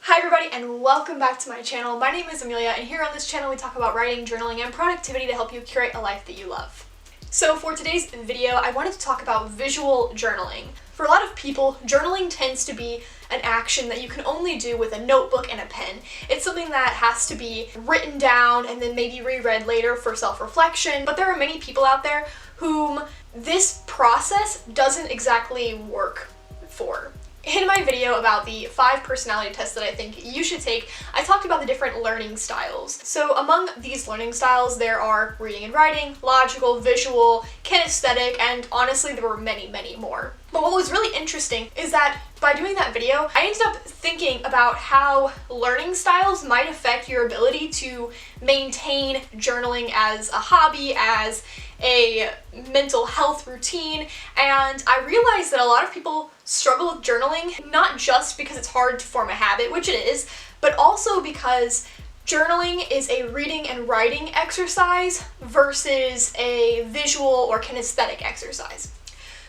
Hi everybody and welcome back to my channel. My name is Amelia and here on this channel we talk about writing, journaling, and productivity to help you curate a life that you love. So for today's video, I wanted to talk about visual journaling. For a lot of people, journaling tends to be an action that you can only do with a notebook and a pen. It's something that has to be written down and then maybe reread later for self-reflection, but there are many people out there whom this process doesn't exactly work for. In my video about the 5 personality tests that I think you should take, I talked about the different learning styles. So among these learning styles, there are reading and writing, logical, visual, kinesthetic, and honestly there were many, many more. But what was really interesting is that by doing that video, I ended up thinking about how learning styles might affect your ability to maintain journaling as a hobby, as a mental health routine, and I realized that a lot of people struggle with journaling, not just because it's hard to form a habit, which it is, but also because journaling is a reading and writing exercise versus a visual or kinesthetic exercise.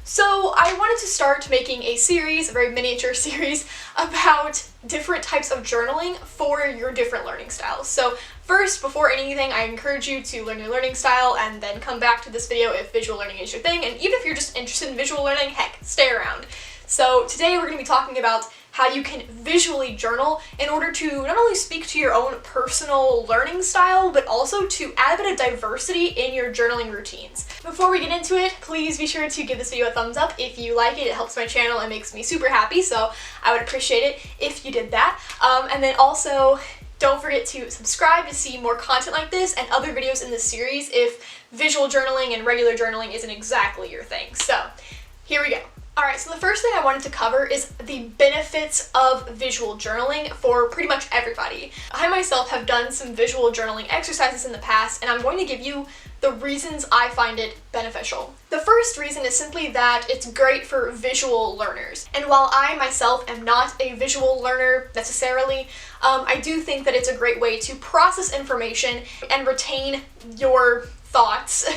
So I wanted to start making a series, a very miniature series, about different types of journaling for your different learning styles. So first, before anything, I encourage you to learn your learning style and then come back to this video if visual learning is your thing. And even if you're just interested in visual learning, heck, stay around. So today we're going to be talking about how you can visually journal in order to not only speak to your own personal learning style, but also to add a bit of diversity in your journaling routines. Before we get into it, please be sure to give this video a thumbs up if you like it. It helps my channel and makes me super happy, so I would appreciate it if you did that. And then also, don't forget to subscribe to see more content like this and other videos in this series if visual journaling and regular journaling isn't exactly your thing. So, here we go. Alright, so the first thing I wanted to cover is the benefits of visual journaling for pretty much everybody. I myself have done some visual journaling exercises in the past, and I'm going to give you the reasons I find it beneficial. The first reason is simply that it's great for visual learners. And while I myself am not a visual learner necessarily, I do think that it's a great way to process information and retain your thoughts,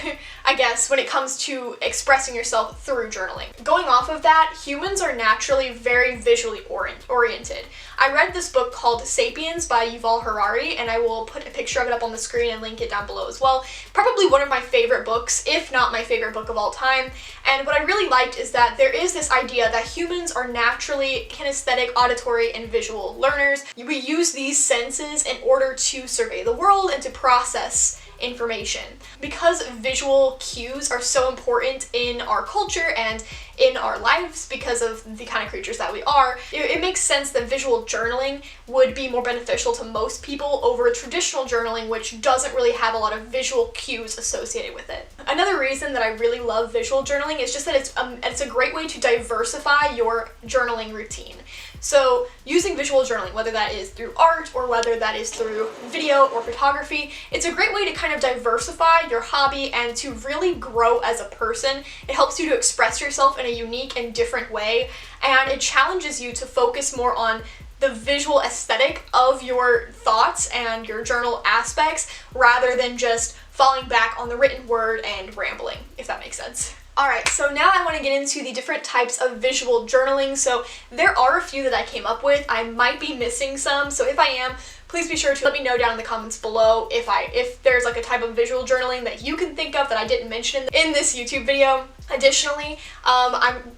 I guess, when it comes to expressing yourself through journaling. Going off of that, humans are naturally very visually oriented. I read this book called Sapiens by Yuval Harari, and I will put a picture of it up on the screen and link it down below as well. Probably one of my favorite books, if not my favorite book of all time. And what I really liked is that there is this idea that humans are naturally kinesthetic, auditory, and visual learners. We use these senses in order to survey the world and to process information. Because visual cues are so important in our culture and in our lives because of the kind of creatures that we are, it makes sense that visual journaling would be more beneficial to most people over traditional journaling, which doesn't really have a lot of visual cues associated with it. Another reason that I really love visual journaling is just that it's a great way to diversify your journaling routine. So using visual journaling, whether that is through art or whether that is through video or photography, it's a great way to kind of diversify your hobby and to really grow as a person. It helps you to express yourself in a unique and different way, and it challenges you to focus more on the visual aesthetic of your thoughts and your journal aspects rather than just falling back on the written word and rambling, if that makes sense. Alright, so now I want to get into the different types of visual journaling. So there are a few that I came up with. I might be missing some, so if I am, please be sure to let me know down in the comments below if there's like a type of visual journaling that you can think of that I didn't mention in this YouTube video. Additionally,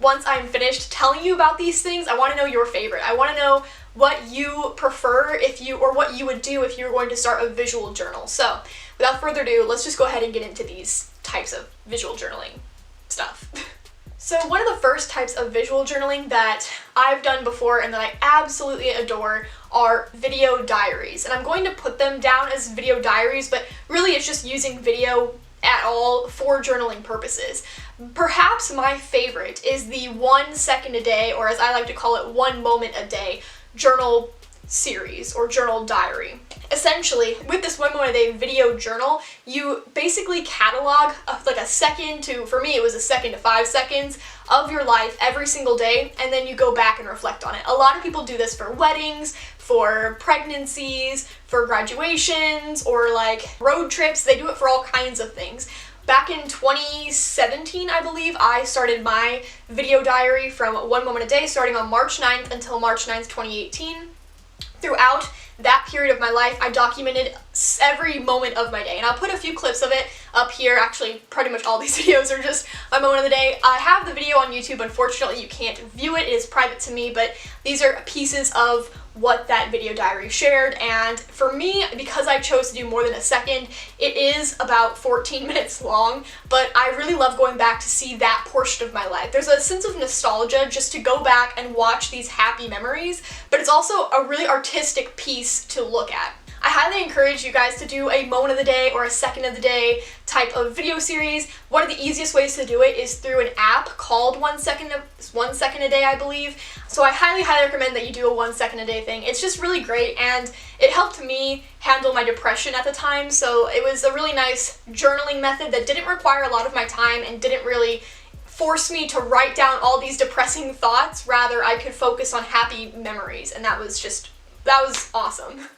once I'm finished telling you about these things, I want to know your favorite. I want to know what you prefer or what you would do if you were going to start a visual journal. So without further ado, let's just go ahead and get into these types of visual journaling stuff. So one of the first types of visual journaling that I've done before and that I absolutely adore are video diaries. And I'm going to put them down as video diaries, but really it's just using video at all for journaling purposes. Perhaps my favorite is the 1 second a day, or as I like to call it, 1 moment a day journal series or journal diary. Essentially, with this 1 moment a day video journal, you basically catalog like a second to, for me it was a second to 5 seconds of your life every single day, and then you go back and reflect on it. A lot of people do this for weddings, for pregnancies, for graduations, or like road trips. They do it for all kinds of things. Back in 2017, I believe, I started my video diary from 1 moment a day, starting on March 9th until March 9th, 2018. throughout that period of my life, I documented every moment of my day, and I'll put a few clips of it up here. Actually, pretty much all these videos are just my moment of the day. I have the video on YouTube. Unfortunately, you can't view it. It is private to me, but these are pieces of what that video diary shared, and for me, because I chose to do more than a second, it is about 14 minutes long, but I really love going back to see that portion of my life. There's a sense of nostalgia just to go back and watch these happy memories, but it's also a really artistic piece to look at. I highly encourage you guys to do a moment of the day or a second of the day type of video series. One of the easiest ways to do it is through an app called 1 second a day, I believe. So I highly recommend that you do a 1 second a day thing. It's just really great, and it helped me handle my depression at the time. So it was a really nice journaling method that didn't require a lot of my time and didn't really force me to write down all these depressing thoughts. Rather, I could focus on happy memories, and that was awesome.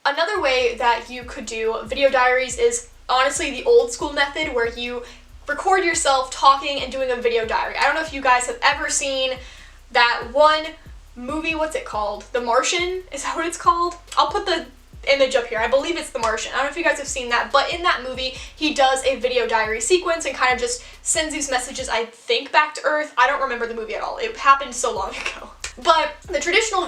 Another way that you could do video diaries is honestly the old school method, where you record yourself talking and doing a video diary. I don't know if you guys have ever seen that one movie, what's it called? The Martian? Is that what it's called? I'll put the image up here. I believe it's The Martian. I don't know if you guys have seen that, but in that movie, he does a video diary sequence and kind of just sends these messages, I think, back to Earth. I don't remember the movie at all. It happened so long ago. But the traditional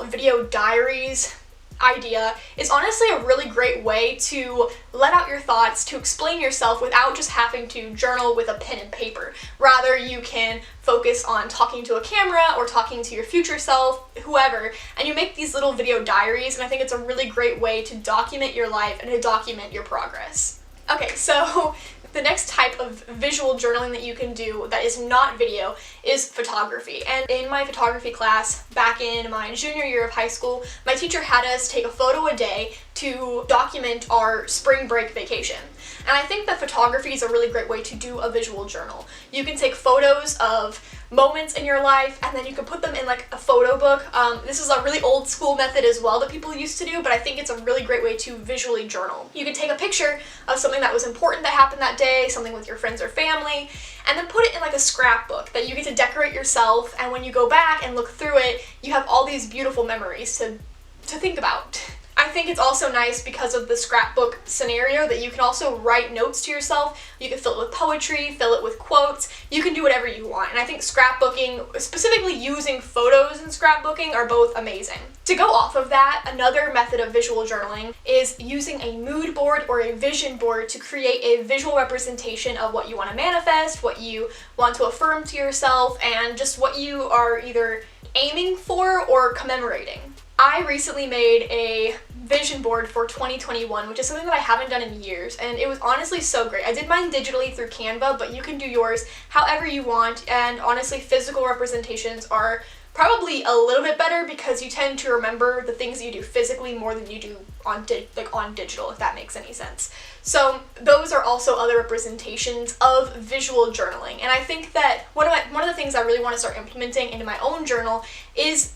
video diaries idea is honestly a really great way to let out your thoughts, to explain yourself without just having to journal with a pen and paper. Rather, you can focus on talking to a camera or talking to your future self, whoever, and you make these little video diaries, and I think it's a really great way to document your life and to document your progress. Okay, so the next type of visual journaling that you can do that is not video is photography. And in my photography class back in my junior year of high school, my teacher had us take a photo a day to document our spring break vacation. And I think that photography is a really great way to do a visual journal. You can take photos of moments in your life, and then you can put them in like a photo book. This is a really old school method as well that people used to do, but I think it's a really great way to visually journal. You can take a picture of something that was important that happened that day, something with your friends or family, and then put it in like a scrapbook that you get to decorate yourself, and when you go back and look through it, you have all these beautiful memories to think about. I think it's also nice because of the scrapbook scenario that you can also write notes to yourself. You can fill it with poetry, fill it with quotes. You can do whatever you want. And I think scrapbooking, specifically using photos in scrapbooking, are both amazing. To go off of that, another method of visual journaling is using a mood board or a vision board to create a visual representation of what you want to manifest, what you want to affirm to yourself, and just what you are either aiming for or commemorating. I recently made a vision board for 2021, which is something that I haven't done in years, and it was honestly so great. I did mine digitally through Canva, but you can do yours however you want, and honestly, physical representations are probably a little bit better because you tend to remember the things that you do physically more than you do on digital, if that makes any sense. So those are also other representations of visual journaling, and I think that one of the things I really want to start implementing into my own journal is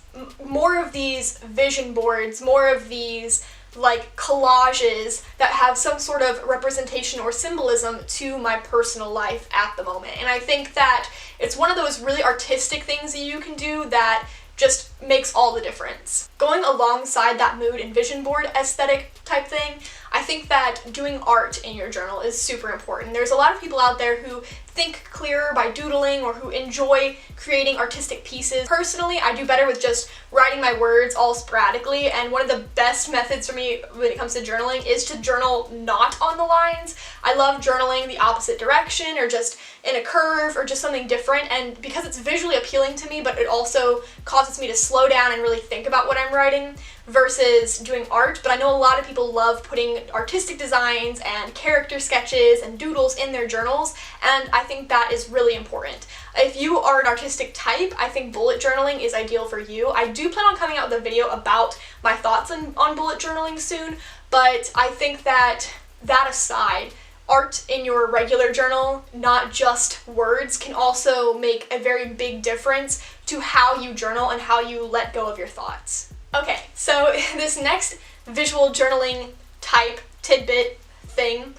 more of these vision boards, more of these like collages that have some sort of representation or symbolism to my personal life at the moment. And I think that it's one of those really artistic things that you can do that just makes all the difference. Going alongside that mood and vision board aesthetic type thing, I think that doing art in your journal is super important. There's a lot of people out there who think clearer by doodling or who enjoy creating artistic pieces. Personally, I do better with just writing my words all sporadically, and one of the best methods for me when it comes to journaling is to journal not on the lines. I love journaling the opposite direction or just in a curve or just something different, and because it's visually appealing to me, but it also causes me to slow down and really think about what I'm writing versus doing art. But I know a lot of people love putting artistic designs and character sketches and doodles in their journals, and I think that is really important. If you are an artistic type, I think bullet journaling is ideal for you. I do plan on coming out with a video about my thoughts on bullet journaling soon, but I think that aside, art in your regular journal, not just words, can also make a very big difference to how you journal and how you let go of your thoughts. Okay, so this next visual journaling type tidbit thing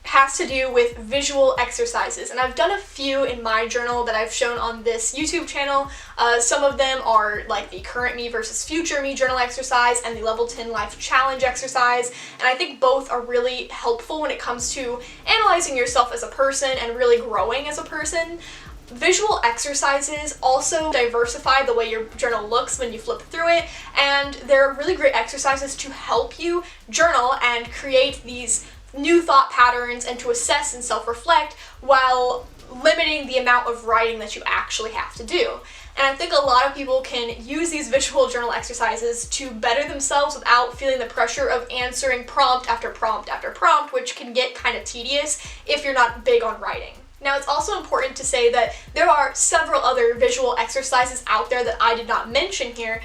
has to do with visual exercises, and I've done a few in my journal that I've shown on this YouTube channel. Some of them are like the current me versus future me journal exercise and the level 10 life challenge exercise, and I think both are really helpful when it comes to analyzing yourself as a person and really growing as a person. Visual exercises also diversify the way your journal looks when you flip through it, and they're really great exercises to help you journal and create these new thought patterns and to assess and self-reflect while limiting the amount of writing that you actually have to do. And I think a lot of people can use these visual journal exercises to better themselves without feeling the pressure of answering prompt after prompt after prompt, which can get kind of tedious if you're not big on writing. Now, it's also important to say that there are several other visual exercises out there that I did not mention here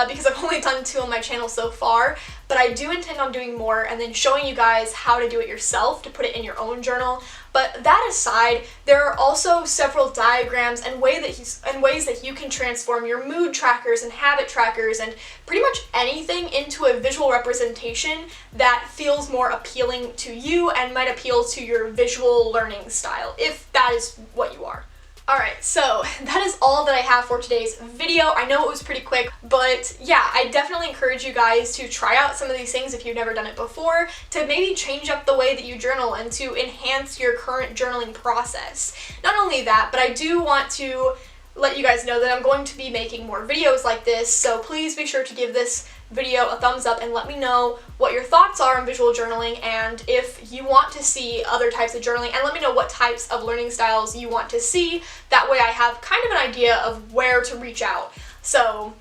because I've only done 2 on my channel so far, but I do intend on doing more and then showing you guys how to do it yourself to put it in your own journal. But that aside, there are also several diagrams and ways that you can transform your mood trackers and habit trackers and pretty much anything into a visual representation that feels more appealing to you and might appeal to your visual learning style, if that is what you are. Alright, so that is all that I have for today's video. I know it was pretty quick, but yeah, I definitely encourage you guys to try out some of these things if you've never done it before, to maybe change up the way that you journal and to enhance your current journaling process. Not only that, but I do want to let you guys know that I'm going to be making more videos like this, so please be sure to give this video a thumbs up and let me know what your thoughts are on visual journaling and if you want to see other types of journaling, and let me know what types of learning styles you want to see. That way I have kind of an idea of where to reach out. So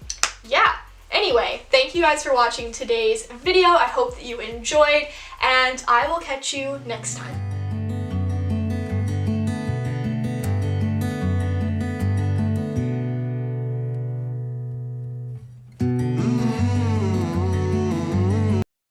yeah, anyway, thank you guys for watching today's video. I hope that you enjoyed, and I will catch you next time.